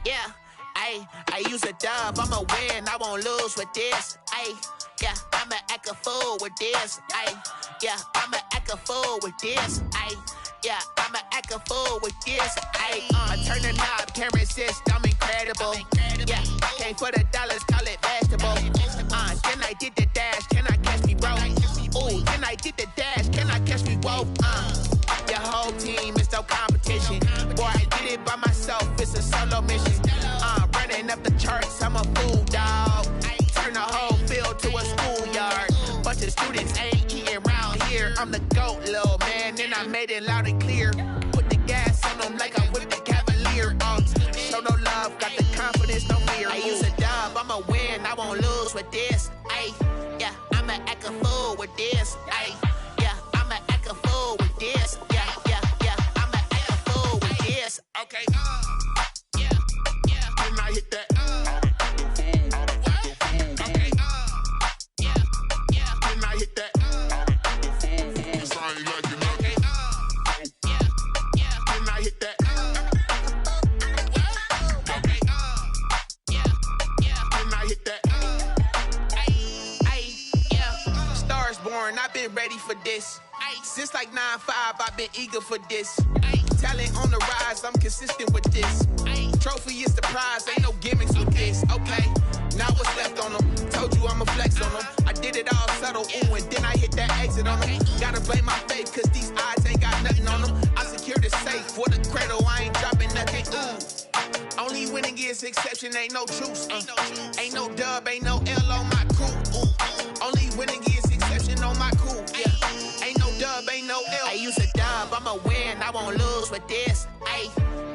Yeah, I use a dub, I'ma win, I won't lose with this. Yeah, I'ma act a fool with this. Yeah, I'ma act a fool with this. Yeah, I'ma act a fool with this. Turn the knob, can't resist, I'm incredible. Yeah, came for the dollars, call it vegetable. Then I did the dash, can I catch me, bro? Ooh, then I did the dash, can I catch me, whoa? Your whole team is no competition. Boy, I did it by myself, it's a solo mission. Running up the charts, I'm a fool, dog. Turn the whole field to a schoolyard. Bunch of students ain't eating around here. I'm the GOAT, little man, and I made it loud and clear. Put the gas on them like I'm with the Cavalier. Show no love, got the confidence, no fear. I use a dub, I'ma win, I won't lose with this. Yeah, I'ma act a fool with this. Yeah, I'ma act a fool with this. Yeah, I'ma act a fool with this. Okay, yeah, can I hit that? Okay, yeah, can I hit that? Cause I ain't like it, okay, yeah, can I hit that? Okay, yeah, can I hit that? Yeah, stars born, I've been ready for this. Since like 9-5, I've been eager for this. Talent on the rise, I'm consistent with this. Trophy is the prize, ain't no gimmicks with this. Okay, now what's left on them? Told you I'ma flex on them. I did it all subtle, ooh, and then I hit that exit on them. Gotta blame my faith, cause these odds ain't got nothing on them. I secured the safe for the cradle, I ain't dropping nothing, ooh. Only winning is exception, ain't no truce. Ain't no dub, ain't no L on my crew. Only winning is exception on my crew, yeah. Ain't no dub, ain't no L. I use a dub, I'ma win, I won't lose with this.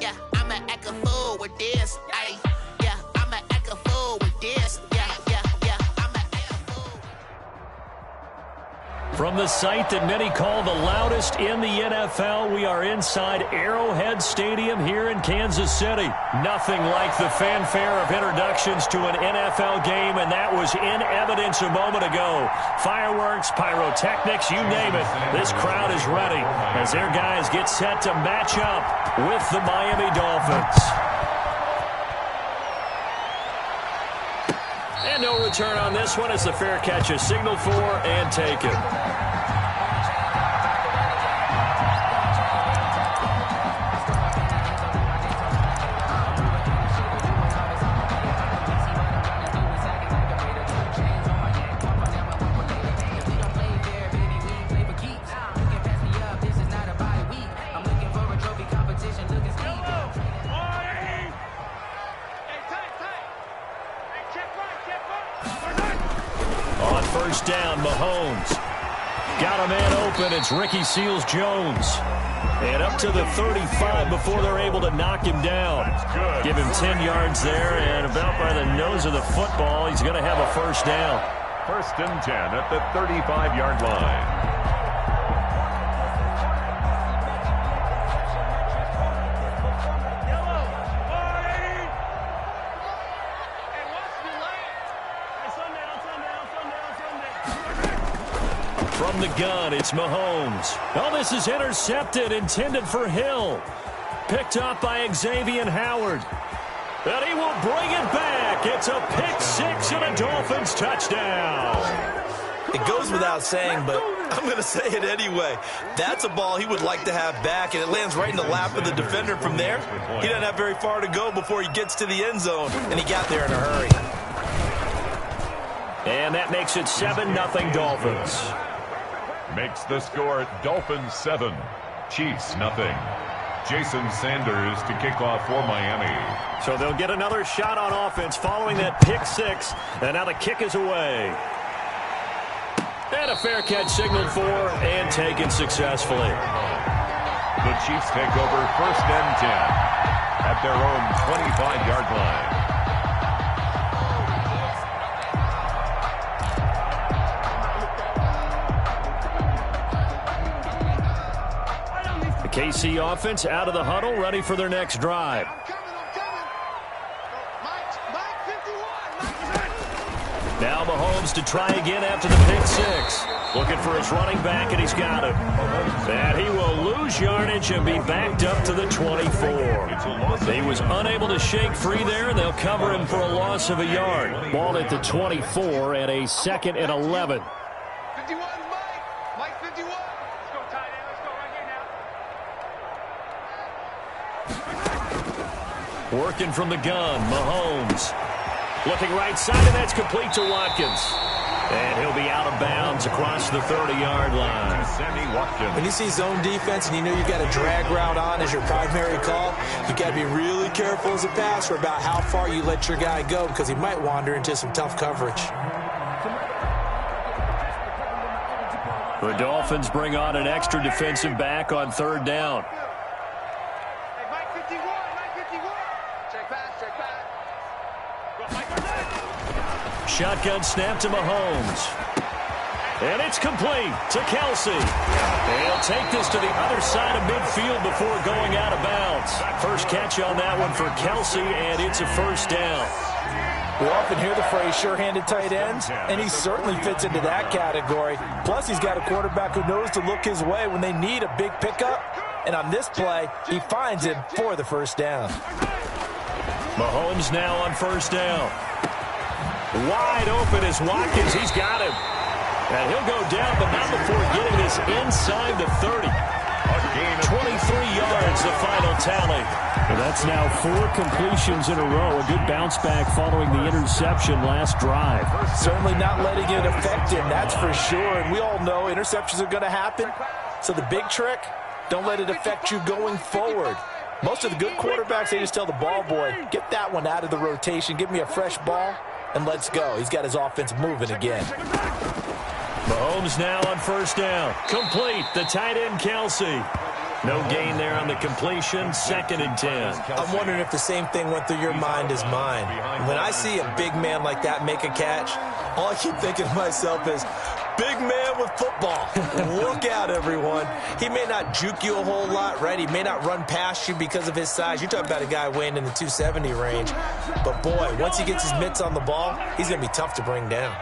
Yeah, I'ma act a fool with this. Yeah, I'ma act a fool with this. Yeah, I'ma act a fool. From the site that many call the loudest in the NFL, we are inside Arrowhead Stadium here in Kansas City. Nothing like the fanfare of introductions to an NFL game, and that was in evidence a moment ago. Fireworks, pyrotechnics, you name it. This crowd is ready as their guys get set to match up with the Miami Dolphins. And no return on this one as the fair catch is signaled for and taken. First down, Mahomes. Got a man open. It's Ricky Seals-Jones. And up to the 35 before they're able to knock him down. Give him 10 yards there, and about by the nose of the football, he's going to have a first down. First and 10 at the 35-yard line. From the gun, it's Mahomes. Oh, this is intercepted, intended for Hill. Picked up by Xavier Howard. And he will bring it back. It's a pick six and a Dolphins touchdown. It goes without saying, but I'm going to say it anyway. That's a ball he would like to have back, and it lands right in the lap of the defender from there. He doesn't have very far to go before he gets to the end zone, and he got there in a hurry. And that makes it 7-0 Dolphins. Makes the score Dolphins 7, Chiefs 0. Jason Sanders to kick off for Miami. So they'll get another shot on offense following that pick six, and now the kick is away. And a fair catch signaled for and taken successfully. The Chiefs take over first and 10 at their own 25-yard line. KC offense out of the huddle, ready for their next drive. Now Mahomes to try again after the pick six. Looking for his running back, and he's got him. And he will lose yardage and be backed up to the 24. He was unable to shake free there, and they'll cover him for a loss of a yard. Ball at the 24 and a 2nd and 11. 51, Mike 51. Let's go, tight end. Let's go right here now. Working from the gun, Mahomes. Looking right side, and that's complete to Watkins. And he'll be out of bounds across the 30-yard line. When you see zone defense and you know you got a drag route on as your primary call, you got to be really careful as a passer about how far you let your guy go because he might wander into some tough coverage. The Dolphins bring on an extra defensive back on 3rd down. Hey, Mike 51, Mike 51. Check pass, check pass. Go, Mike. Shotgun snap to Mahomes. And it's complete to Kelsey. He'll take this to the other side of midfield before going out of bounds. First catch on that one for Kelsey, and it's a 1st down. We often hear the phrase sure-handed tight ends, and he certainly fits into that category. Plus, he's got a quarterback who knows to look his way when they need a big pickup. And on this play, he finds him for the 1st down. Mahomes now on 1st down. Wide open is Watkins. He's got him. And he'll go down, but not before getting this inside the 30. 23 yards, the final tally. Well, that's now 4 completions in a row. A good bounce back following the interception last drive. Certainly not letting it affect him, that's for sure. And we all know interceptions are going to happen. So the big trick, don't let it affect you going forward. Most of the good quarterbacks, they just tell the ball boy, get that one out of the rotation, give me a fresh ball, and let's go. He's got his offense moving again. Mahomes now on 1st down. Complete, the tight end Kelsey. No gain there on the completion, 2nd and 10. I'm wondering if the same thing went through your mind as mine. When I see a big man like that make a catch, all I keep thinking to myself is, big man with football. Look out, everyone. He may not juke you a whole lot, right? He may not run past you because of his size. You're talking about a guy weighing in the 270 range. But, boy, once he gets his mitts on the ball, he's going to be tough to bring down.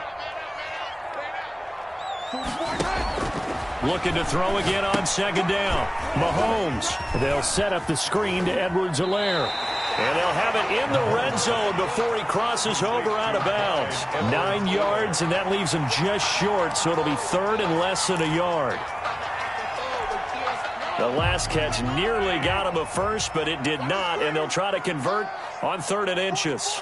Looking to throw again on 2nd down. Mahomes. They'll set up the screen to Edwards-Helaire. And they'll have it in the red zone before he crosses over out of bounds. 9 yards, and that leaves him just short, so it'll be 3rd and less than a yard. The last catch nearly got him a first, but it did not, and they'll try to convert on 3rd and inches.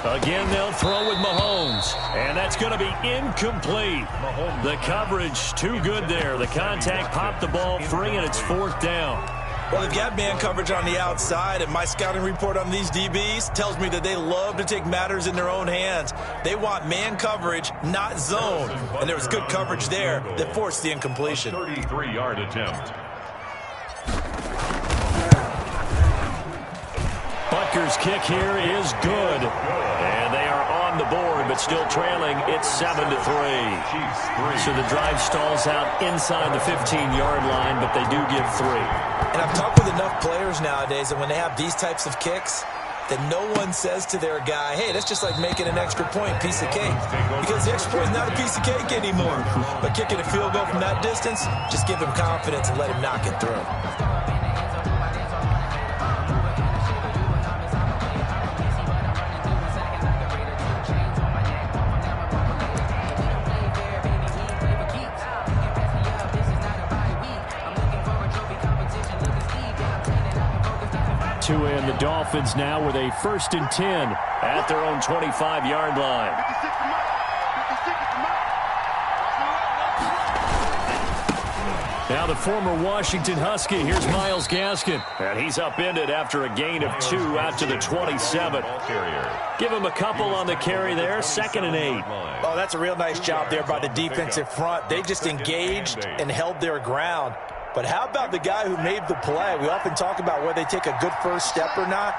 Again, they'll throw with Mahomes, and that's going to be incomplete. The coverage too good there. The contact popped the ball free, and it's 4th down. Well, they've got man coverage on the outside, and my scouting report on these DBs tells me that they love to take matters in their own hands. They want man coverage, not zone. And there was good coverage there that forced the incompletion. 33-yard attempt. Butker's kick here is good. And they are on the board, but still trailing. It's 7-3. So the drive stalls out inside the 15-yard line, but they do give 3. And I've talked with enough players nowadays that when they have these types of kicks, that no one says to their guy, hey, that's just like making an extra point, piece of cake. Because the extra point is not a piece of cake anymore. But kicking a field goal from that distance, just give him confidence and let him knock it through. 2 in. The Dolphins now with a 1st and 10 at their own 25-yard line. Now the former Washington Husky, here's Myles Gaskin. And he's upended after a gain of 2 out to the 27. Give him a couple on the carry there, 2nd and 8. Oh, that's a real nice job there by the defensive front. They just engaged and held their ground. But how about the guy who made the play? We often talk about whether they take a good first step or not.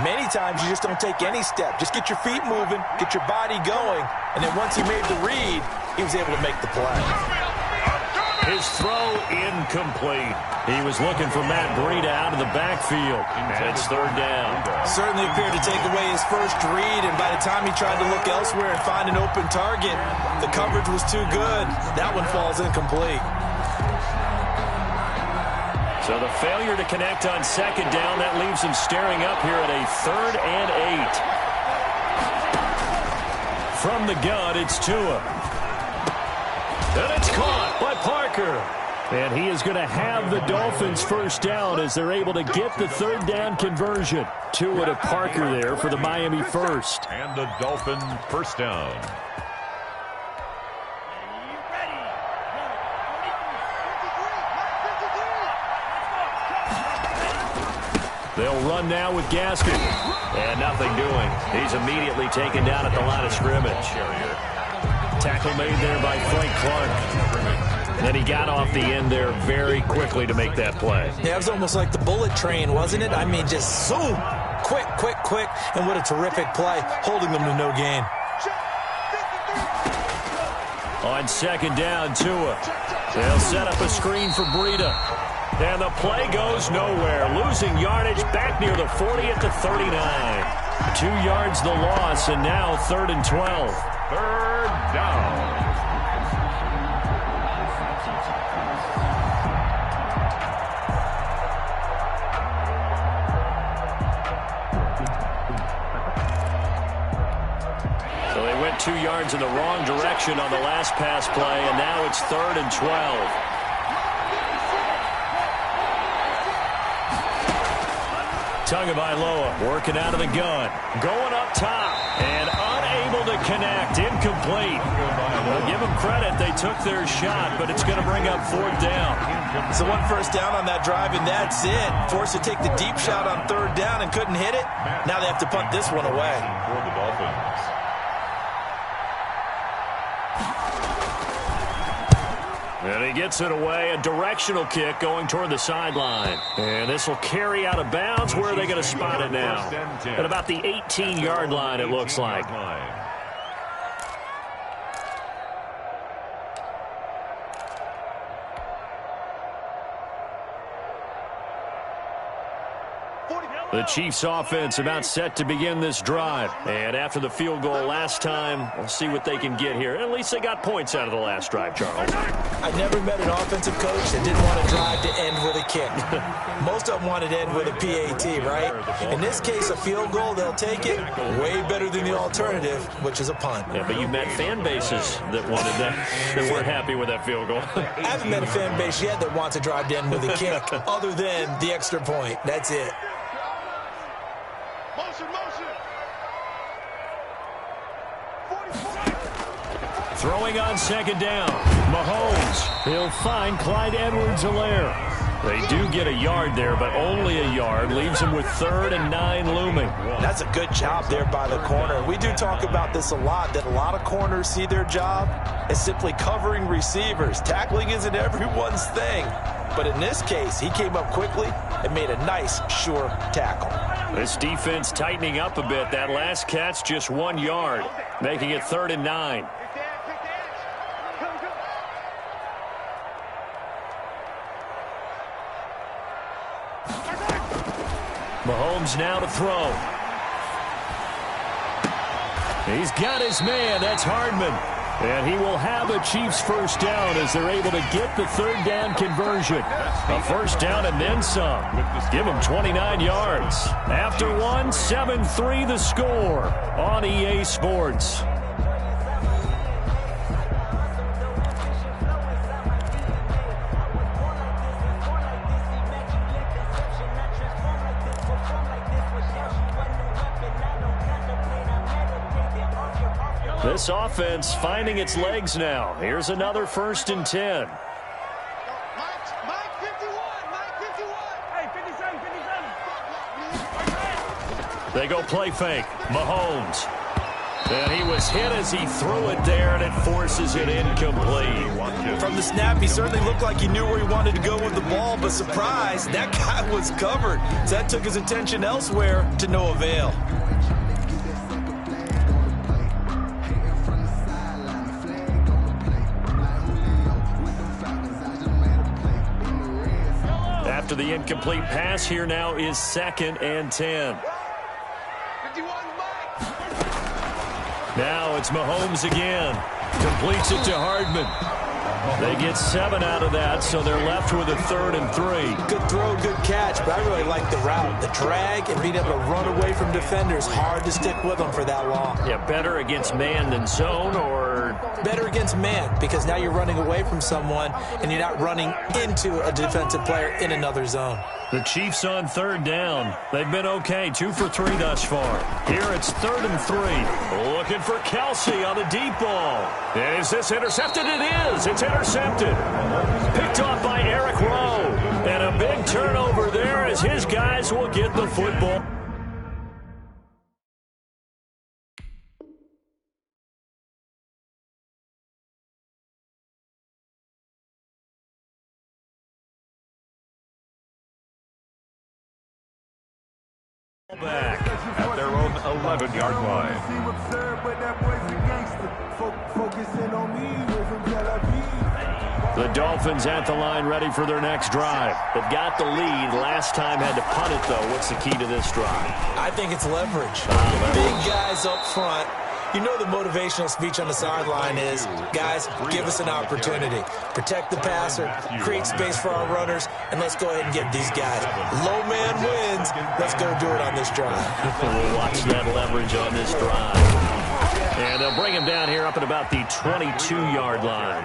Many times you just don't take any step. Just get your feet moving, get your body going, and then once he made the read, he was able to make the play. His throw incomplete. He was looking for Matt Breida out of the backfield, and it's third down. Certainly appeared to take away his first read, and by the time he tried to look elsewhere and find an open target, the coverage was too good. That one falls incomplete. So the failure to connect on second down, that leaves him staring up here at a 3rd and 8. From the gun, it's Tua. And it's caught by Parker. And he is going to have the Dolphins first down as they're able to get the third down conversion. Tua to Parker there for the Miami first. And the Dolphin first down. They'll run now with Gaskin. And nothing doing. He's immediately taken down at the line of scrimmage. Tackle made there by Frank Clark. And he got off the end there very quickly to make that play. Yeah, it was almost like the bullet train, wasn't it? I mean, just zoom. Quick, quick, quick. And what a terrific play, holding them to no gain. On second down, Tua. They'll set up a screen for Breida. And the play goes nowhere. Losing yardage back near the 40 at the 39. 2 yards the loss, and now 3rd and 12. Third down. So they went 2 yards in the wrong direction on the last pass play, and now it's 3rd and 12. Tagovailoa working out of the gun. Going up top and unable to connect. Incomplete. Well, give them credit. They took their shot, but it's going to bring up 4th down. So 1 first down on that drive, and that's it. Forced to take the deep shot on 3rd down and couldn't hit it. Now they have to punt this one away. For the Dolphins. And he gets it away. A directional kick going toward the sideline. And this will carry out of bounds. Where are they going to spot it now? At about the 18-yard line, it looks like. The Chiefs offense about set to begin this drive. And after the field goal last time, we'll see what they can get here. At least they got points out of the last drive, Charles. I never met an offensive coach that didn't want to drive to end with a kick. Most of them wanted to end with a PAT, right? In this case, a field goal, they'll take it. Way better than the alternative, which is a punt. Yeah, but you met fan bases that wanted that, that weren't happy with that field goal. I haven't met a fan base yet that wants to drive to end with a kick, other than the extra point. That's it. Throwing on second down. Mahomes. He'll find Clyde Edwards-Helaire. They do get a yard there, but only a yard. Leaves him with 3rd and 9 looming. That's a good job there by the corner. We do talk about this a lot, that a lot of corners see their job as simply covering receivers. Tackling isn't everyone's thing. But in this case, he came up quickly and made a nice, sure tackle. This defense tightening up a bit. That last catch just 1 yard, making it 3rd and 9. Mahomes now to throw. He's got his man. That's Hardman. And he will have a Chiefs first down as they're able to get the 3rd down conversion. A first down and then some. Give them 29 yards. After one, 7-3 the score on EA Sports. This offense finding its legs now. Here's another 1st and 10. Mike 51. Hey, 57. They go play fake. Mahomes. And he was hit as he threw it there, and it forces it incomplete. From the snap, he certainly looked like he knew where he wanted to go with the ball, but surprise, that guy was covered. So that took his attention elsewhere to no avail. After the incomplete pass, here now is 2nd and 10. Now it's Mahomes again. Completes it to Hardman. They get 7 out of that, so they're left with a 3rd and 3. Good throw, good catch, but I really like the route. The drag and being able to run away from defenders, hard to stick with them for that long. Yeah, better against man than zone, or? Better against man, because now you're running away from someone and you're not running into a defensive player in another zone. The Chiefs on 3rd down. They've been okay, 2 for 3 thus far. Here it's 3rd and 3. Looking for Kelsey on the deep ball. Is this intercepted? It is. It's intercepted. Picked off by Eric Rowe. And a big turnover there as his guys will get the football. Back at their own 11-yard line. The Dolphins at the line ready for their next drive. They've got the lead. Last time had to punt it, though. What's the key to this drive? I think it's leverage. Big guys up front. You know the motivational speech on the sideline is, guys, give us an opportunity. Protect the passer, create space for our runners, and let's go ahead and get these guys. Low man wins. Let's go do it on this drive. We'll watch that leverage on this drive. And they'll bring him down here up at about the 22-yard line.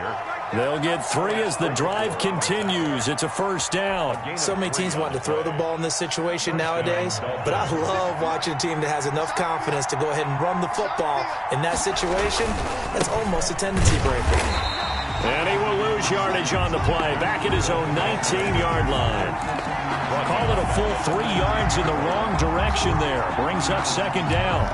They'll get 3 as the drive continues. It's a 1st down. So many teams want to throw the ball in this situation nowadays, but I love watching a team that has enough confidence to go ahead and run the football. In that situation, that's almost a tendency breaker. And he will lose yardage on the play. Back at his own 19-yard line. Call it a full 3 yards in the wrong direction there. Brings up 2nd down.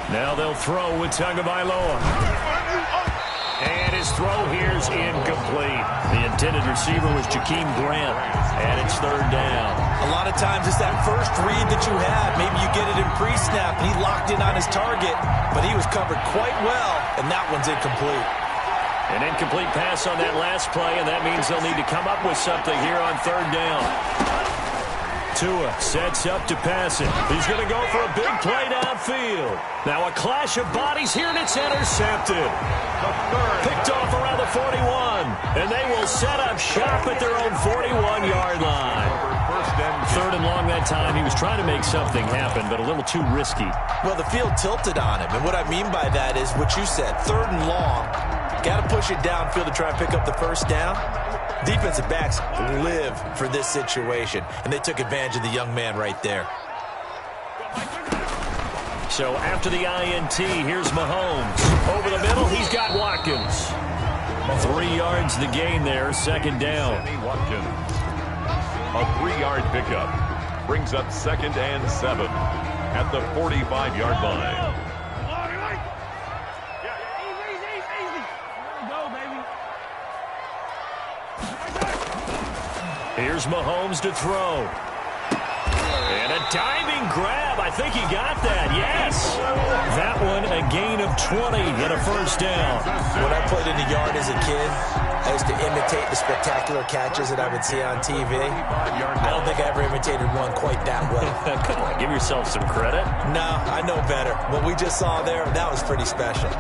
Now they'll throw with Tagovailoa. And his throw here's incomplete. The intended receiver was Jakeem Grant. And it's 3rd down. A lot of times it's that first read that you have. Maybe you get it in pre-snap and he locked in on his target, but he was covered quite well, and that one's incomplete. An incomplete pass on that last play, and that means they'll need to come up with something here on 3rd down. Tua sets up to pass it. He's going to go for a big play downfield. Now a clash of bodies here, and it's intercepted. Picked off around the 41, and they will set up shop at their own 41-yard line. 3rd and long that time. He was trying to make something happen, but a little too risky. Well, the field tilted on him, and what I mean by that is what you said, 3rd and long. Got to push it downfield to try and pick up the 1st down. Defensive backs live for this situation, and they took advantage of the young man right there. So after the INT, here's Mahomes. Over the middle, he's got Watkins. 3 yards the gain there, 2nd down. Watkins. A 3-yard pickup brings up 2nd and 7 at the 45-yard line. Here's Mahomes to throw. And a diving grab. I think he got that. Yes. That one a gain of 20 and a 1st down. When I played in the yard as a kid, I used to imitate the spectacular catches that I would see on TV. I don't think I ever imitated one quite that well. Come on, give yourself some credit. No, I know better. What we just saw there, that was pretty special.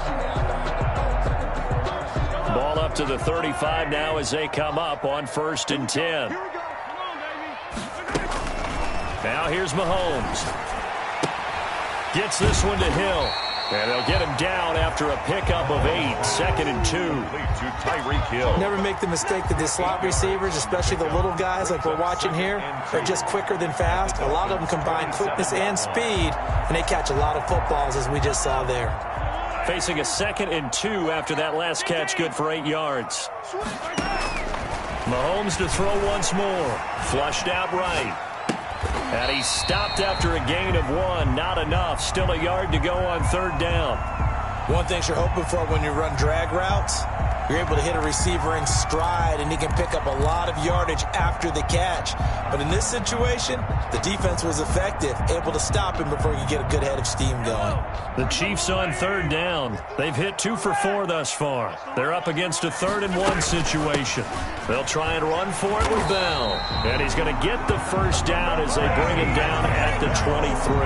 Ball up to the 35 now as they come up on 1st and 10. Now here's Mahomes. Gets this one to Hill. And they'll get him down after a pickup of 8. 2nd and 2. To Tyreek Hill. Never make the mistake that the slot receivers, especially the little guys like we're watching here, are just quicker than fast. A lot of them combine quickness and speed, and they catch a lot of footballs as we just saw there. Facing a 2nd and 2 after that last catch, good for 8 yards. Mahomes to throw once more. Flushed out right. And he stopped after a gain of 1. Not enough. Still a yard to go on 3rd down. One thing you're hoping for when you run drag routes, You're able to hit a receiver in stride, and he can pick up a lot of yardage after the catch. But in this situation, the defense was effective, able to stop him before he could get a good head of steam going. The Chiefs on third down. They've hit 2 for 4 thus far. They're up against a 3rd and 1 situation. They'll try and run for it with Bell. And he's going to get the first down as they bring him down at the 23.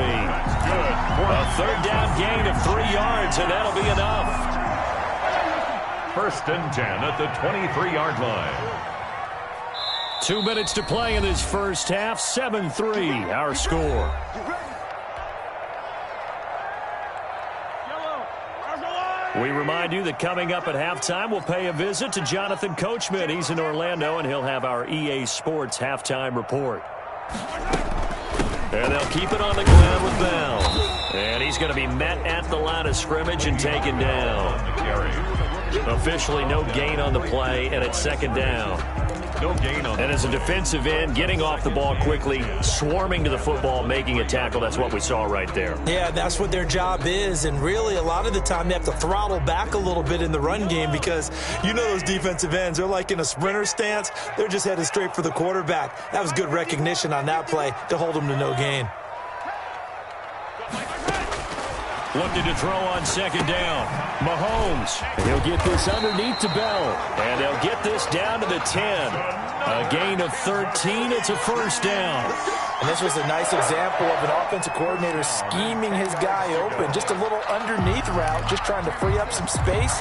A 3rd down gain of 3 yards, and that'll be enough. 1st and 10 at the 23-yard line. 2 minutes to play in this first half. 7-3 our score. We remind you that coming up at halftime, we'll pay a visit to Jonathan Coachman. He's in Orlando, and he'll have our EA Sports halftime report. And they'll keep it on the ground with Bell. And he's going to be met at the line of scrimmage and taken down. Officially no gain on the play, and it's 2nd down. No gain on. And as a defensive end, getting off the ball quickly, swarming to the football, making a tackle, that's what we saw right there. Yeah, that's what their job is, and really a lot of the time they have to throttle back a little bit in the run game because you know those defensive ends, they're like in a sprinter stance. They're just headed straight for the quarterback. That was good recognition on that play to hold them to no gain. Looking to throw on 2nd down. Mahomes. He'll get this underneath to Bell. And they'll get this down to the 10. A gain of 13. It's a 1st down. And this was a nice example of an offensive coordinator scheming his guy open. Just a little underneath route, just trying to free up some space.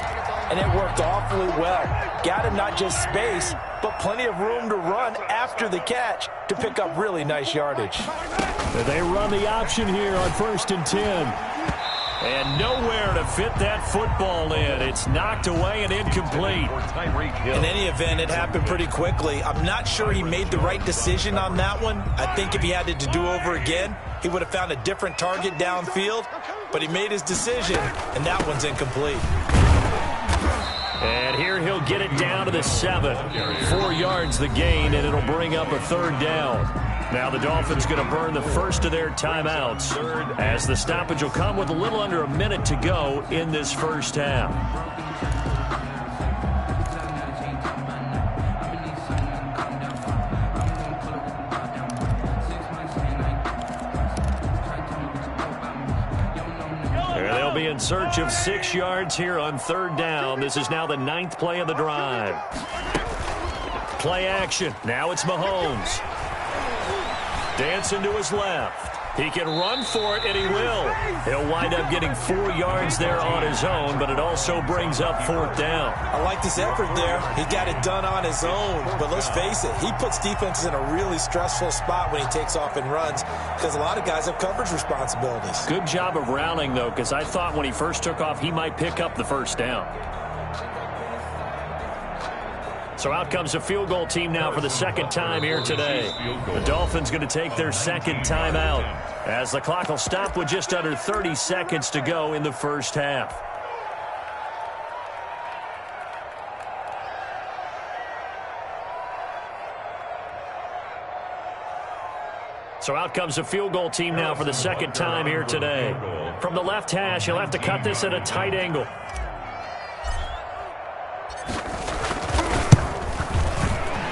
And it worked awfully well. Got him not just space, but plenty of room to run after the catch to pick up really nice yardage. They run the option here on 1st and 10. And nowhere to fit that football in. It's knocked away and incomplete. In any event, it happened pretty quickly. I'm not sure he made the right decision on that one. I think if he had it to do over again, he would have found a different target downfield. But he made his decision, and that one's incomplete. And here he'll get it down to the 7. 4 yards the gain, and it'll bring up a 3rd down. Now the Dolphins going to burn the first of their timeouts as the stoppage will come with a little under a minute to go in this first half. They'll be in search of 6 yards here on 3rd down. This is now the 9th play of the drive. Play action. Now it's Mahomes. Dancing to his left. He can run for it, and he will. He'll wind up getting 4 yards there on his own, but it also brings up 4th down. I like this effort there. He got it done on his own, but let's face it, he puts defenses in a really stressful spot when he takes off and runs because a lot of guys have coverage responsibilities. Good job of rallying, though, because I thought when he first took off, he might pick up the 1st down. So out comes a field goal team now for the 2nd time here today. The Dolphins going to take their 2nd timeout as the clock will stop with just under 30 seconds to go in the first half. So out comes a field goal team now for the 2nd time here today. From the left hash, he'll have to cut this at a tight angle.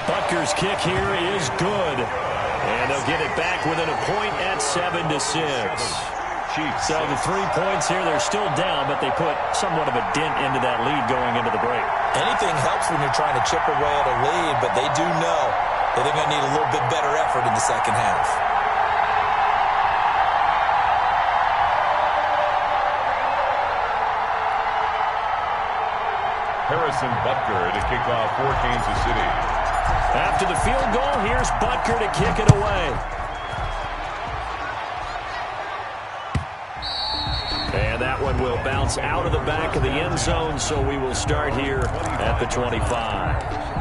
Butker's kick here is good. And they'll get it back within a point at 7-6. So the 3 points here, they're still down, but they put somewhat of a dent into that lead going into the break. Anything helps when you're trying to chip away at a lead, but they do know that they're going to need a little bit better effort in the second half. Harrison Butker to kick off for Kansas City. After the field goal, here's Butker to kick it away. And that one will bounce out of the back of the end zone, so we will start here at the 25.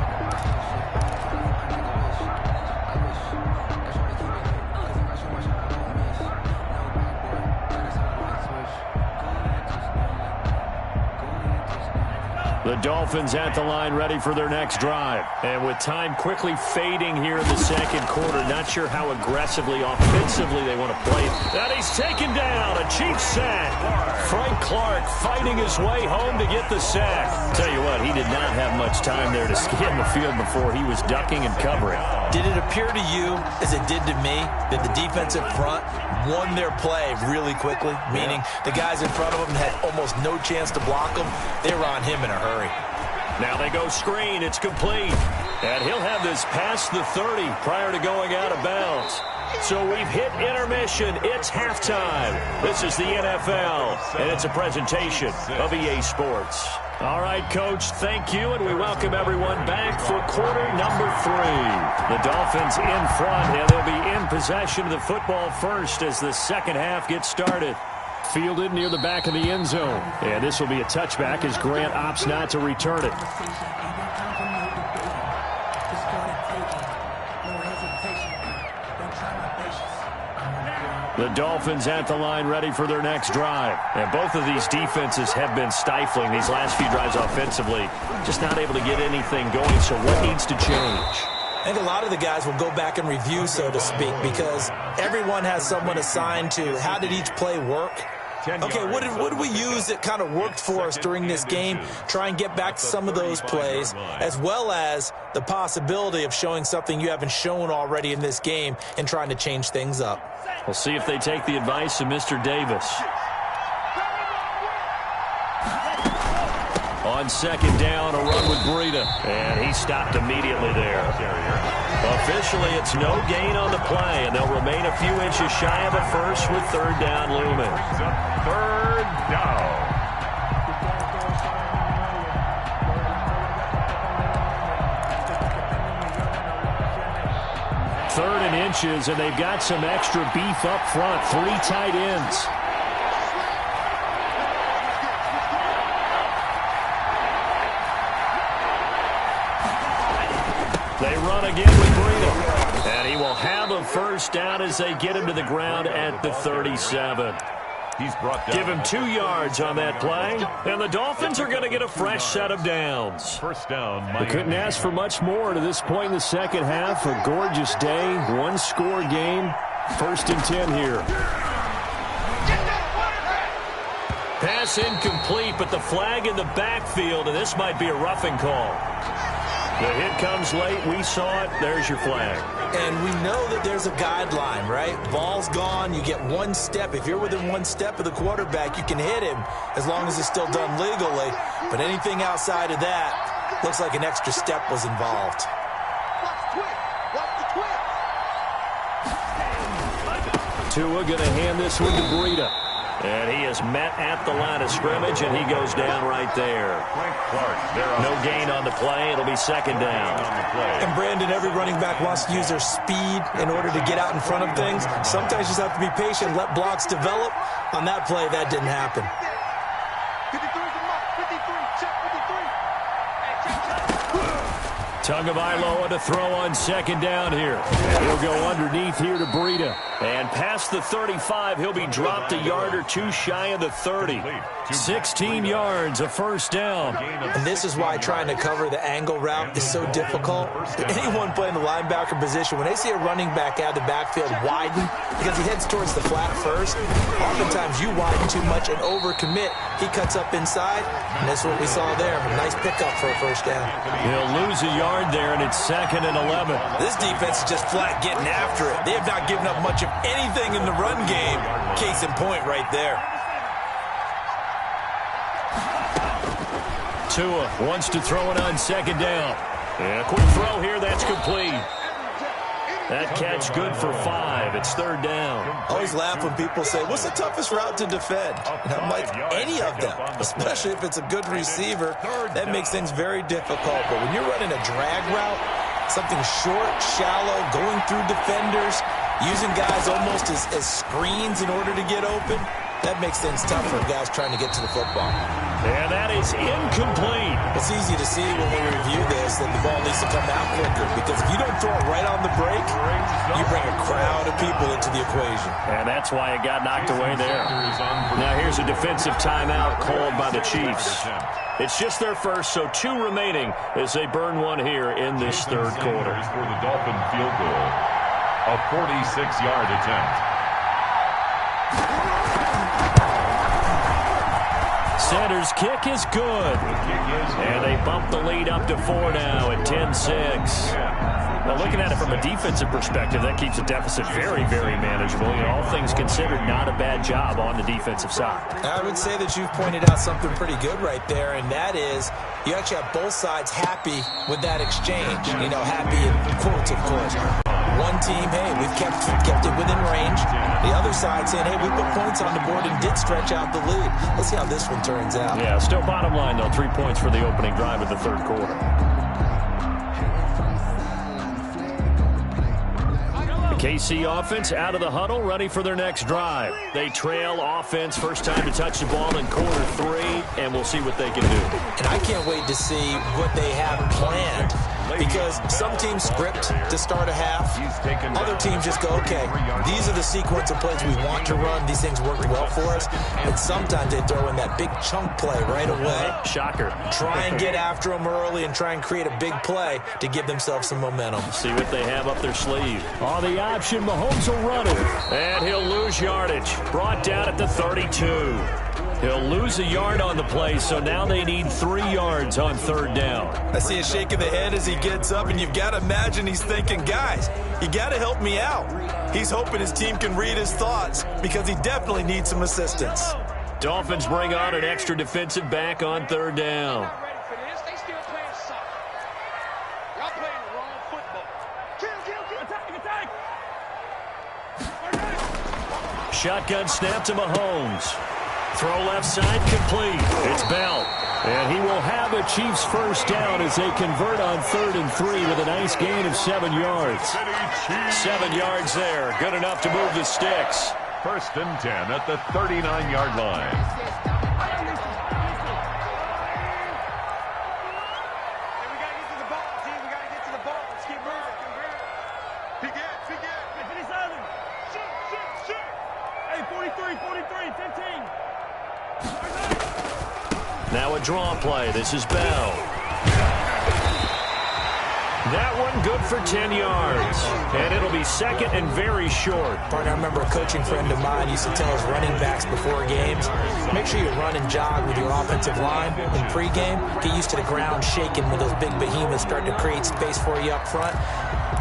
The Dolphins at the line ready for their next drive. And with time quickly fading here in the second quarter, not sure how aggressively, offensively they want to play. And he's taken down. A cheap sack. Frank Clark fighting his way home to get the sack. Tell you what, he did not have much time there to scan the field before he was ducking and covering. Did it appear to you, as it did to me, that the defensive front won their play really quickly? Meaning the guys in front of them had almost no chance to block them. They were on him in a hurry. Now they go screen. It's complete. And he'll have this past the 30 prior to going out of bounds. So we've hit intermission. It's halftime. This is the NFL, and it's a presentation of EA Sports. All right, Coach, thank you, and we welcome everyone back for quarter number 3. The Dolphins in front, and they'll be in possession of the football first as the second half gets started. Fielded near the back of the end zone. And this will be a touchback as Grant opts not to return it. The Dolphins at the line ready for their next drive. And both of these defenses have been stifling these last few drives offensively. Just not able to get anything going, so what needs to change? I think a lot of the guys will go back and review, so to speak, because everyone has someone assigned to how did each play work. Okay, what did we use that kind of worked for us during this game? Try and get back to some of those plays, as well as the possibility of showing something you haven't shown already in this game and trying to change things up. We'll see if they take the advice of Mr. Davis. On second down, a run with Breida. And he stopped immediately there. Officially, it's no gain on the play, and they'll remain a few inches shy of a first with third down looming. Third down. Third and inches, and they've got some extra beef up front. 3 tight ends. They run again with Breida. And he will have a first down as they get him to the ground at the 37. He's brought down. Give him 2 yards on that play. And the Dolphins are going to get a fresh set of downs. First down. We couldn't ask for much more to this point in the second half. A gorgeous day, 1-score game. 1st and 10 here. Pass incomplete, but the flag in the backfield, and this might be a roughing call. The hit comes late. We saw it. There's your flag. And we know that there's a guideline, right? Ball's gone. You get 1 step. If you're within 1 step of the quarterback, you can hit him as long as it's still done legally. But anything outside of that, looks like an extra step was involved. Tua going to hand this one to Breida. And he is met at the line of scrimmage, and he goes down right there. No gain on the play. It'll be second down. And, Brandon, every running back wants to use their speed in order to get out in front of things. Sometimes you just have to be patient, let blocks develop. On that play, that didn't happen. 53, Tagovailoa to throw on second down here. He'll go underneath here to Breida. And past the 35, he'll be dropped a yard or 2 shy of the 30. 16 yards, a first down. And this is why trying to cover the angle route is so difficult. Anyone playing the linebacker position, when they see a running back out of the backfield widen, because he heads towards the flat first, oftentimes you widen too much and overcommit. He cuts up inside, and that's what we saw there. A nice pickup for a first down. He'll lose a yard there, and it's 2nd and 11. This defense is just flat getting after it. They have not given up much of anything in the run game. Case in point right there. Tua wants to throw it on second down. And a quick throw here, that's complete. That catch good for 5. It's third down. I always laugh when people say, what's the toughest route to defend? And I'm like, any of them, especially if it's a good receiver. That makes things very difficult. But when you're running a drag route, something short, shallow, going through defenders, using guys almost as screens in order to get open, that makes things tough for guys trying to get to the football. And that is incomplete. It's easy to see when we review this that the ball needs to come out quicker, because if you don't throw it right on the break, you bring a crowd crowd of people into the equation. And that's why it got knocked away there. Now here's a defensive timeout called by the Chiefs. It's just their first, so 2 remaining as they burn one here in this third quarter. For the Dolphin field goal, a 46-yard attempt. Sanders' kick is good. And they bump the lead up to 4 now at 10-6. Now, looking at it from a defensive perspective, that keeps the deficit very, very manageable. You know, all things considered, not a bad job on the defensive side. I would say that you've pointed out something pretty good right there, and that is you actually have both sides happy with that exchange. You know, happy in quotes, of course. One team, hey, we've kept it within range. The other side saying, hey, we put points on the board and did stretch out the lead. Let's see how this one turns out. Yeah, still bottom line, though, 3 points for the opening drive of the third quarter. KC offense out of the huddle, ready for their next drive. They trail offense, first time to touch the ball in quarter 3, and we'll see what they can do. And I can't wait to see what they have planned, because some teams script to start a half. Other teams just go, okay, these are the sequence of plays we want to run. These things work well for us. And sometimes they throw in that big chunk play right away. Shocker. Try and get after them early and try and create a big play to give themselves some momentum. See what they have up their sleeve. On the option, Mahomes will run it. And he'll lose yardage. Brought down at the 32. He'll lose a yard on the play, so now they need 3 yards on third down. I see a shake of the head as he gets up, and you've got to imagine he's thinking, guys, you got to help me out. He's hoping his team can read his thoughts because he definitely needs some assistance. Dolphins bring on an extra defensive back on third down. Shotgun snap to Mahomes. Throw left side complete. It's Bell. And he will have a Chiefs first down as they convert on 3rd and 3 with a nice gain of 7 yards. 7 yards there. Good enough to move the sticks. 1st and 10 at the 39-yard line. Now a draw play. This is Bell. That one good for 10 yards. And it'll be 2nd and very short. Partner, I remember a coaching friend of mine used to tell his running backs before games, make sure you run and jog with your offensive line in pregame. Get used to the ground shaking when those big behemoths start to create space for you up front.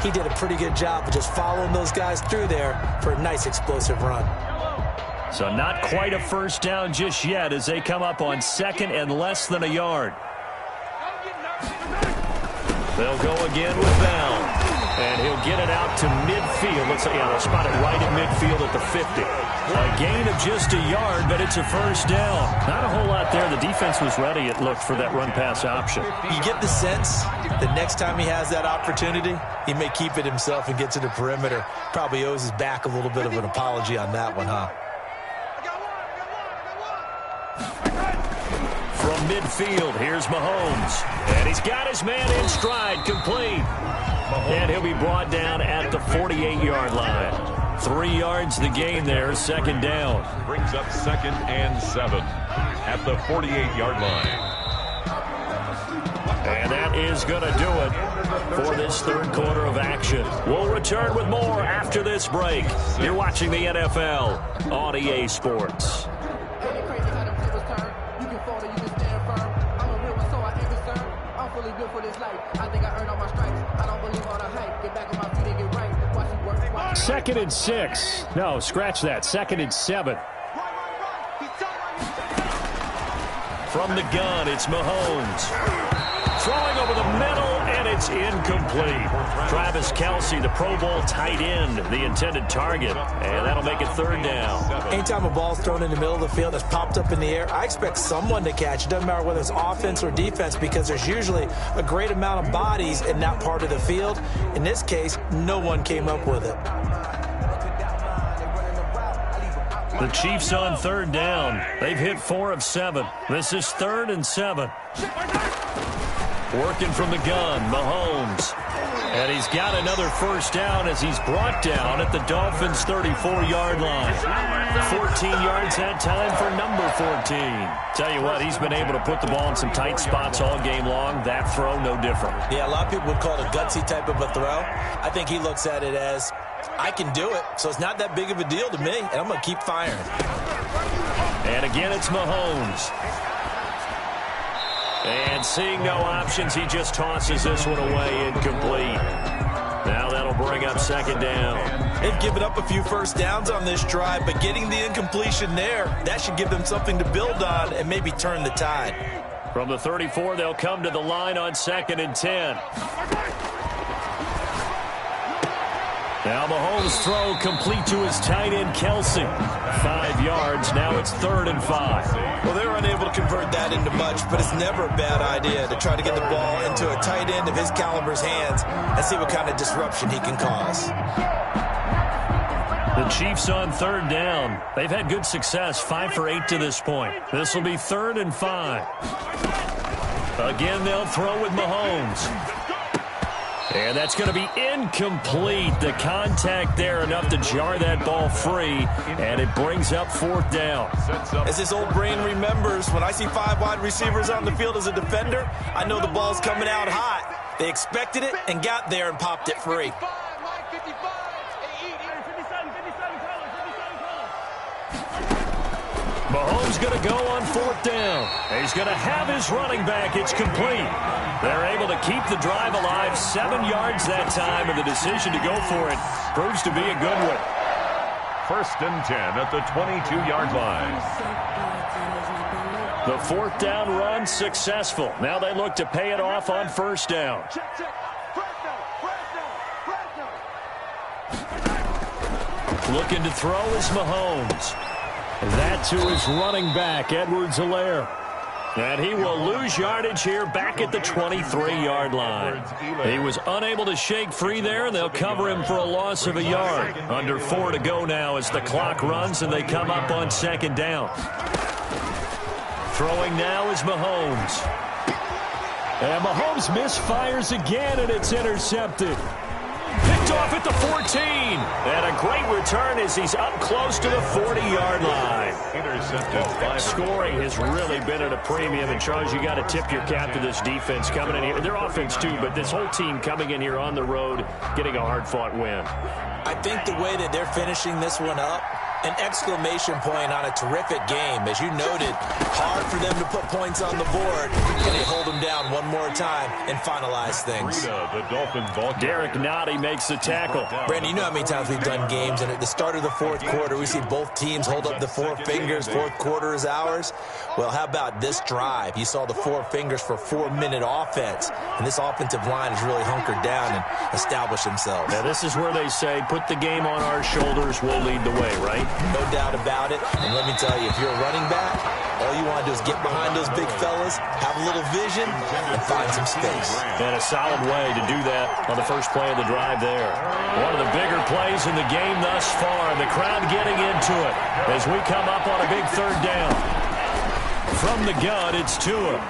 He did a pretty good job of just following those guys through there for a nice explosive run. So not quite a first down just yet as they come up on 2nd and less than a yard. They'll go again with Bell. And he'll get it out to midfield. Looks like, yeah, they'll spot it right at midfield at the 50. A gain of just a yard, but it's a first down. Not a whole lot there. The defense was ready, it looked, for that run-pass option. You get the sense that next time he has that opportunity, he may keep it himself and get to the perimeter. Probably owes his back a little bit of an apology on that one, huh? From midfield, here's Mahomes. And he's got his man in stride, complete. And he'll be brought down at the 48-yard line. 3 yards the gain there, 2nd down. Brings up 2nd and 7 at the 48-yard line. And that is going to do it for this third quarter of action. We'll return with more after this break. You're watching the NFL on EA Sports. Second and 6. No, scratch that. 2nd and 7. From the gun, it's Mahomes. Throwing over the middle, and it's incomplete. Travis Kelce, the Pro Bowl tight end, the intended target. And that'll make it 3rd down. Anytime a ball's thrown in the middle of the field that's popped up in the air, I expect someone to catch it. Doesn't matter whether it's offense or defense, because there's usually a great amount of bodies in that part of the field. In this case, no one came up with it. The Chiefs on 3rd down. They've hit 4 of 7. This is 3rd and 7. Working from the gun, Mahomes. And he's got another first down as he's brought down at the Dolphins' 34-yard line. 14 yards that time for number 14. Tell you what, he's been able to put the ball in some tight spots all game long. That throw, no different. Yeah, a lot of people would call it a gutsy type of a throw. I think he looks at it as, I can do it, so it's not that big of a deal to me, and I'm going to keep firing. And again, it's Mahomes. And seeing no options, he just tosses this one away incomplete. Now that'll bring up second down. They've given up a few first downs on this drive, but getting the incompletion there, that should give them something to build on and maybe turn the tide. From the 34, they'll come to the line on 2nd and 10. Now Mahomes' throw complete to his tight end, Kelsey. 5 yards. Now it's 3rd and 5. Well, they were unable to convert that into much, but it's never a bad idea to try to get the ball into a tight end of his caliber's hands and see what kind of disruption he can cause. The Chiefs on 3rd down. They've had good success, 5 for 8 to this point. This will be 3rd and 5. Again, they'll throw with Mahomes. And that's going to be incomplete. The contact there enough to jar that ball free, and it brings up 4th down. As his old brain remembers, when I see 5 wide receivers on the field as a defender, I know the ball's coming out hot. They expected it and got there and popped it free. Mahomes going to go on 4th down. He's going to have his running back. It's complete. They're able to keep the drive alive. 7 yards that time, and the decision to go for it proves to be a good one. 1st and 10 at the 22-yard line. The 4th down run successful. Now they look to pay it off on 1st down. Looking to throw is Mahomes. That to his running back, Edwards-Helaire. And he will lose yardage here back at the 23-yard line. He was unable to shake free there, and they'll cover him for a loss of a yard. Under 4 to go now as the clock runs, and they come up on 2nd down. Throwing now is Mahomes. And Mahomes misfires again, and it's intercepted. Picked off at the 14. And a great return as he's up close to the 40-yard line. Intercepted. Scoring has really been at a premium. And, Charles, you got to tip your cap to this defense coming in here. Their offense, too, but this whole team coming in here on the road, getting a hard-fought win. I think the way that they're finishing this one up, an exclamation point on a terrific game. As you noted, hard for them to put points on the board. Can they hold them down one more time and finalize things? Derek Nottie makes the tackle. Brandon, you know how many times we've done games, and at the start of the 4th quarter, we see both teams hold up the 4 fingers. 4th quarter is ours. Well, how about this drive? You saw the 4 fingers for 4-minute offense, and this offensive line has really hunkered down and established themselves. Now, this is where they say, put the game on our shoulders, we'll lead the way, right? No doubt about it. And let me tell you, if you're a running back, all you want to do is get behind those big fellas, have a little vision, and find some space. And a solid way to do that on the first play of the drive there. One of the bigger plays in the game thus far. The crowd getting into it as we come up on a big 3rd down. From the gun, it's Tua.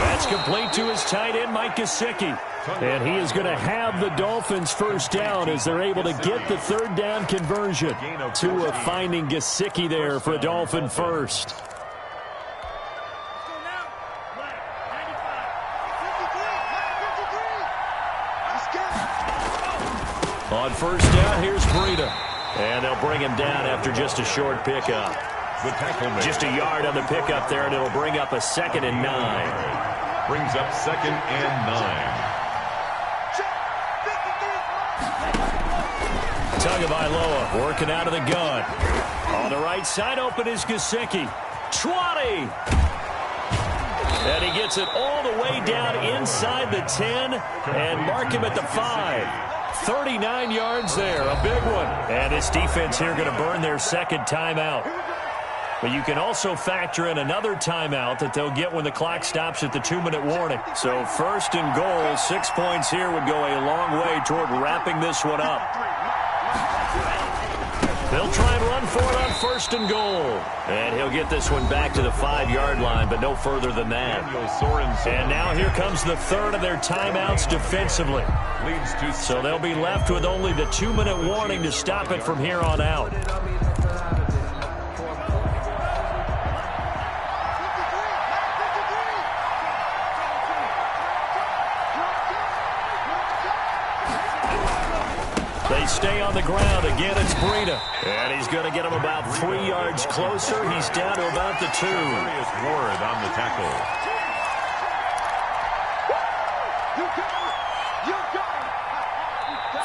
That's complete to his tight end, Mike Gesicki. And he is going to have the Dolphins first down as they're able to get the 3rd down conversion. Tua finding Gesicki there for a Dolphin first. On 1st down, here's Breida. And they'll bring him down after just a short pickup. Just a yard on the pickup there, and it'll bring up a 2nd and 9. Brings up 2nd and 9. Tagovailoa working out of the gun. On the right side, open is Gesicki. 20. And he gets it all the way down inside the 10 and mark him at the 5. 39 yards there, a big one. And this defense here going to burn their 2nd timeout. But you can also factor in another timeout that they'll get when the clock stops at the 2-minute warning. So 1st and goal, 6 points here would go a long way toward wrapping this one up. They'll try and run for it on first and goal. And he'll get this one back to the 5-yard line, but no further than that. And now here comes the third of their timeouts defensively. So they'll be left with only the 2-minute warning to stop it from here on out. They stay on the ground. Again, it's Breida. And he's going to get him about 3 yards closer. He's down to about the 2. Ward on the tackle.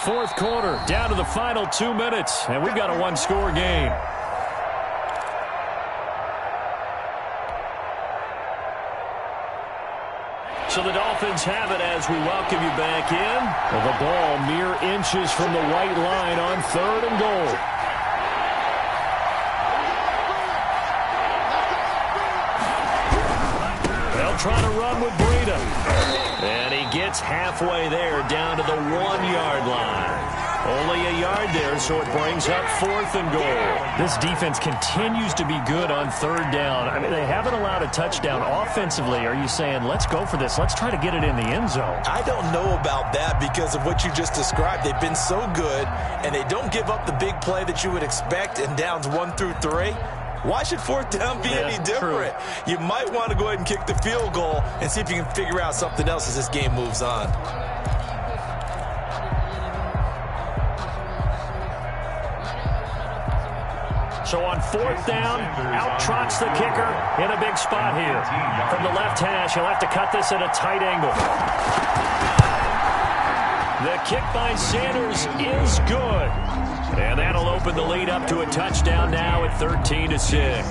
Fourth quarter, down to the final 2 minutes. And we've got a one-score game. So the Dolphins have it as we welcome you back in. Well, the ball mere inches from the white line on 3rd and goal. They'll try to run with Breida. And he gets halfway there down to the 1-yard line. Only a yard there, so it brings up 4th and goal. This defense continues to be good on 3rd down. I mean, they haven't allowed a touchdown offensively. Are you saying, let's go for this? Let's try to get it in the end zone. I don't know about that because of what you just described. They've been so good, and they don't give up the big play that you would expect in downs 1 through 3. Why should 4th down be any different? True. You might want to go ahead and kick the field goal and see if you can figure out something else as this game moves on. So on 4th down, out trots the kicker in a big spot here. From the left hash, he'll have to cut this at a tight angle. The kick by Sanders is good. And that'll open the lead up to a touchdown now at 13-6.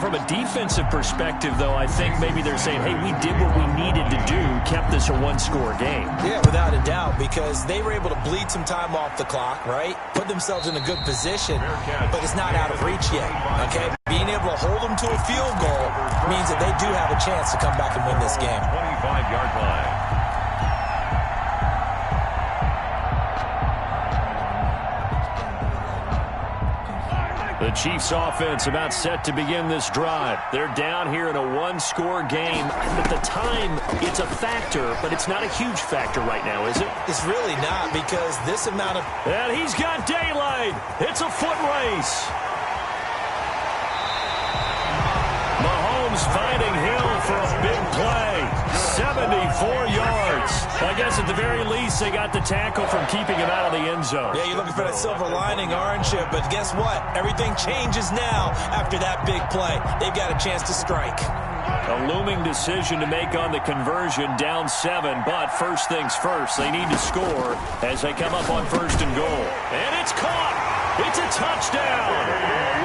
From a defensive perspective, though, I think maybe they're saying, hey, we did what we needed to do, kept this a one-score game. Yeah, without a doubt, because they were able to bleed some time off the clock, right? Put themselves in a good position, but it's not out of reach yet, okay? Being able to hold them to a field goal means that they do have a chance to come back and win this game. 25-yard line. The Chiefs offense about set to begin this drive. They're down here in a one-score game. At the time, it's a factor, but it's not a huge factor right now, is it? It's really not because this amount of... And he's got daylight. It's a foot race. Mahomes finding Hill for a big play. 74 yards. I guess at the very least they got the tackle from keeping him out of the end zone. Yeah, you're looking for that silver lining, aren't you? But guess what? Everything changes now after that big play. They've got a chance to strike. A looming decision to make on the conversion, down 7. But first things first, they need to score as they come up on 1st and goal. And it's caught. It's a touchdown.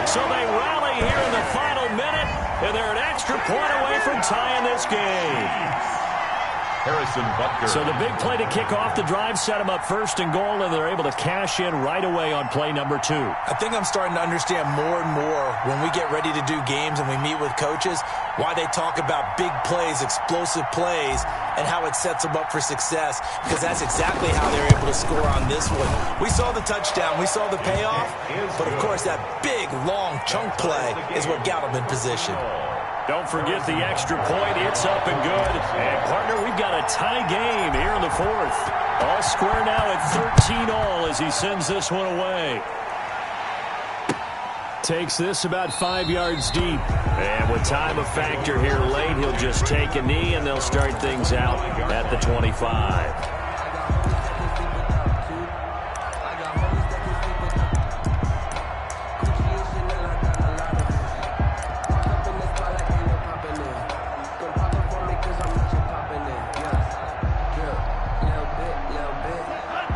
So they rally here in the final minute, and they're an extra point away from tying this game. Harrison Butker. So the big play to kick off the drive set them up 1st and goal, and they're able to cash in right away on play number 2. I think I'm starting to understand more and more when we get ready to do games and we meet with coaches why they talk about big plays, explosive plays, and how it sets them up for success, because that's exactly how they're able to score on this one. We saw the touchdown. We saw the payoff. But, of course, that big, long chunk play is what got them in position. Don't forget the extra point. It's up and good. And, partner, we've got a tie game here in the 4th. All square now at 13-all as he sends this one away. Takes this about 5 yards deep. And with time a factor here late, he'll just take a knee, and they'll start things out at the 25.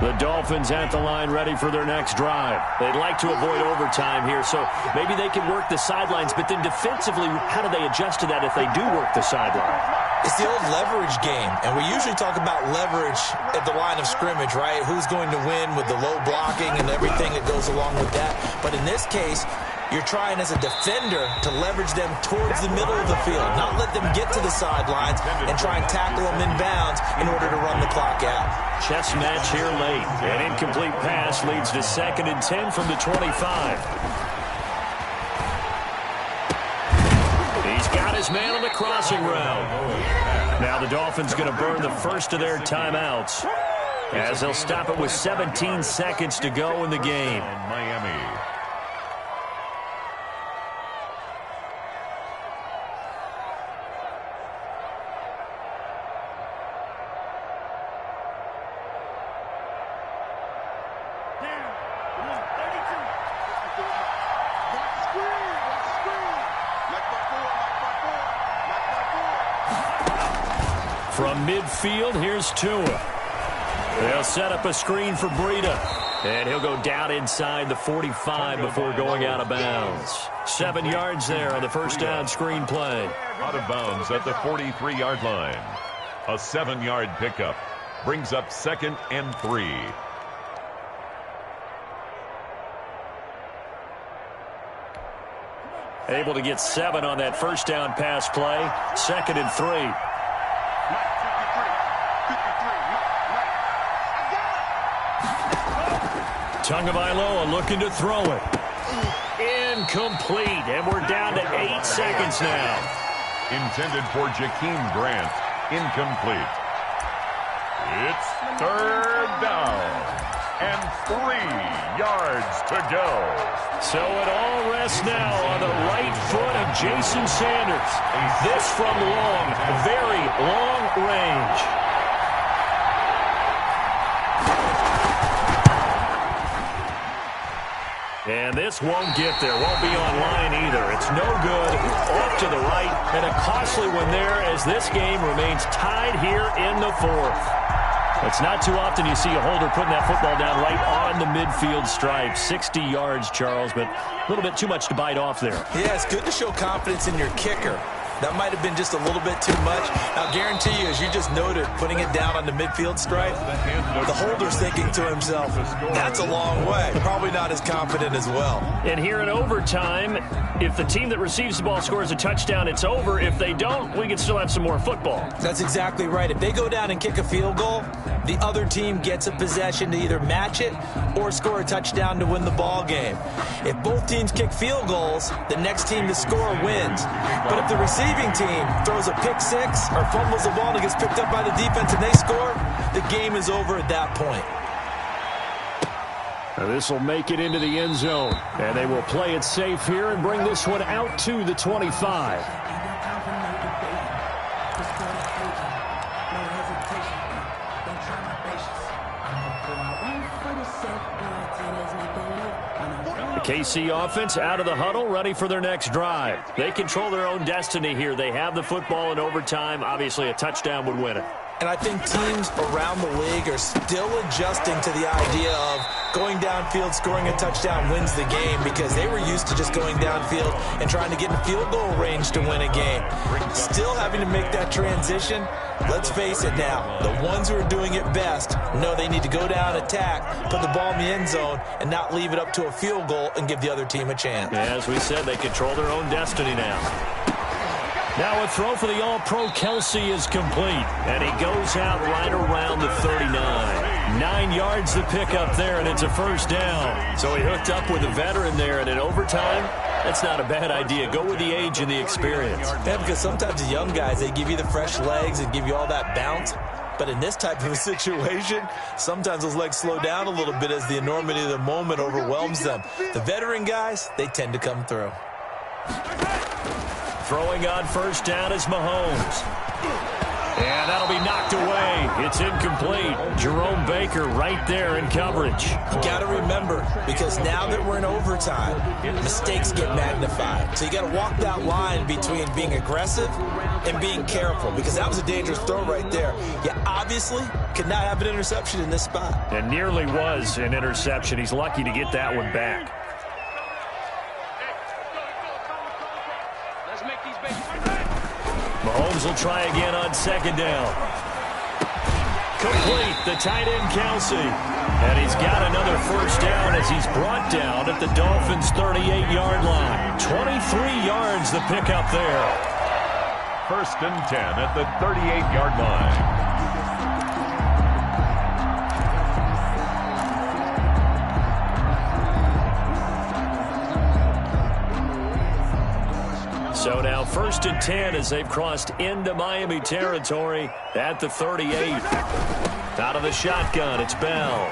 The Dolphins at the line ready for their next drive. They'd like to avoid overtime here, so maybe they can work the sidelines, but then defensively, how do they adjust to that if they do work the sideline? It's the old leverage game, and we usually talk about leverage at the line of scrimmage, right? Who's going to win with the low blocking and everything that goes along with that. But in this case, you're trying as a defender to leverage them towards the middle of the field, not let them get to the sidelines and try and tackle them in bounds in order to run the clock out. Chess match here late. An incomplete pass leads to 2nd and 10 from the 25. his man on the crossing route. Now the Dolphins going to burn the first of their timeouts, as they'll stop it with 17 seconds to go in the game. Miami. From midfield, here's Tua. They'll set up a screen for Breida. And he'll go down inside the 45 before going out of bounds. 7 yards there on the first down screen play. Out of bounds at the 43-yard line. A 7-yard pickup brings up 2nd and 3. Able to get 7 on that first down pass play. 2nd and 3. Tagovailoa looking to throw it. Incomplete, and we're down to 8 seconds now. Intended for Jakeem Grant. Incomplete. It's 3rd down and 3 yards to go. So it all rests now on the right foot of Jason Sanders. This from long, very long range. And this won't get there. Won't be on line either. It's no good. Off to the right. And a costly one there as this game remains tied here in the 4th. It's not too often you see a holder putting that football down right on the midfield stripe. 60 yards, Charles, but a little bit too much to bite off there. Yeah, it's good to show confidence in your kicker. That might have been just a little bit too much. I'll guarantee you, as you just noted, putting it down on the midfield stripe, the holder's thinking to himself, that's a long way. Probably not as confident as well. And here in overtime, if the team that receives the ball scores a touchdown, it's over. If they don't, we can still have some more football. That's exactly right. If they go down and kick a field goal, the other team gets a possession to either match it or score a touchdown to win the ball game. If both teams kick field goals, the next team to score wins. But if the receiving team throws a pick six or fumbles the ball and it gets picked up by the defense and they score, the game is over at that point. Now this will make it into the end zone, and they will play it safe here and bring this one out to the 25. KC offense out of the huddle, ready for their next drive. They control their own destiny here. They have the football in overtime. Obviously, a touchdown would win it. And I think teams around the league are still adjusting to the idea of going downfield, scoring a touchdown wins the game, because they were used to just going downfield and trying to get in field goal range to win a game. Still having to make that transition. Let's face it now, the ones who are doing it best know they need to go down, attack, put the ball in the end zone, and not leave it up to a field goal and give the other team a chance. Yeah, as we said, they control their own destiny now. Now a throw for the All-Pro Kelsey is complete, and he goes out right around the 39. 9 yards to pick up there, and it's a first down. So he hooked up with a veteran there, and in overtime, that's not a bad idea. Go with the age and the experience. Yeah, because sometimes the young guys, they give you the fresh legs and give you all that bounce. But in this type of a situation, sometimes those legs slow down a little bit as the enormity of the moment overwhelms them. The veteran guys, they tend to come through. Throwing on first down is Mahomes. And that'll be knocked away. It's incomplete. Jerome Baker right there in coverage. You got to remember, because now that we're in overtime, mistakes get magnified. So you got to walk that line between being aggressive and being careful, because that was a dangerous throw right there. You obviously could not have an interception in this spot. And nearly was an interception. He's lucky to get that one back. Mahomes will try again on second down. Complete, the tight end Kelsey. And he's got another first down as he's brought down at the Dolphins' 38-yard line. 23 yards the pickup there. 1st and 10 at the 38-yard line. So now 1st and 10 as they've crossed into Miami territory at the 38. Out of the shotgun, it's Bell.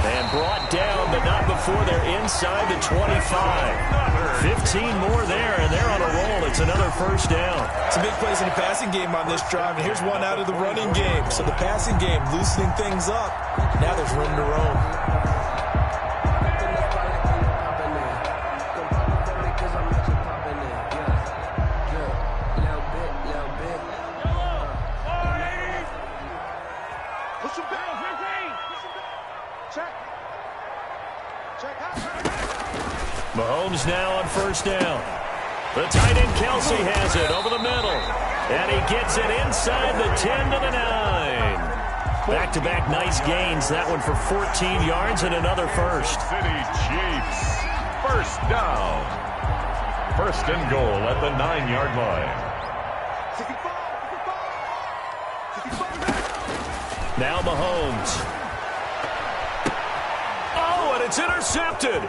And brought down, but not before they're inside the 25. 15 more there, and they're on a roll. It's another first down. Some big plays in the passing game on this drive, and here's one out of the running game. So the passing game loosening things up. Now there's room to roam. Mahomes now on first down. The tight end Kelsey has it over the middle. And he gets it inside the 10 to the 9. Back-to-back nice gains. That one for 14 yards and another first. City Chiefs. First down. First and goal at the 9-yard line. Now Mahomes. Oh, and it's intercepted.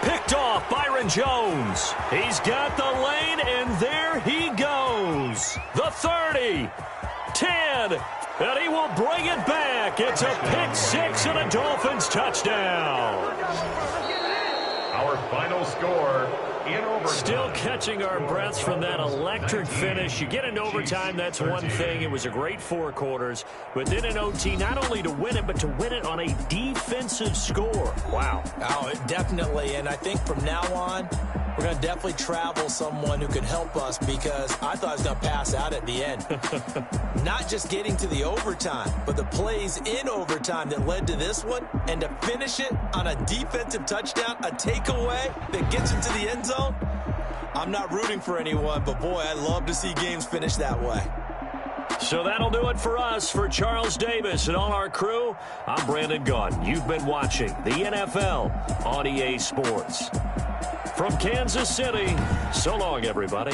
Picked off Byron Jones. He's got the lane, and there he goes. The 30, 10, and he will bring it back. It's a pick six and a Dolphins touchdown. Our final score in overtime. Still catching our breaths from that electric finish. You get into overtime, that's one thing. It was a great 4 quarters. But then in OT, not only to win it, but to win it on a defensive score. Wow. Oh, definitely. And I think from now on, we're going to definitely travel someone who could help us, because I thought I was going to pass out at the end. Not just getting to the overtime, but the plays in overtime that led to this one, and to finish it on a defensive touchdown, a takeaway that gets into the end zone. I'm not rooting for anyone, but boy, I love to see games finish that way. So that'll do it for us. For Charles Davis and all our crew, I'm Brandon Gaudin. You've been watching the NFL on EA Sports. From Kansas City, so long, everybody.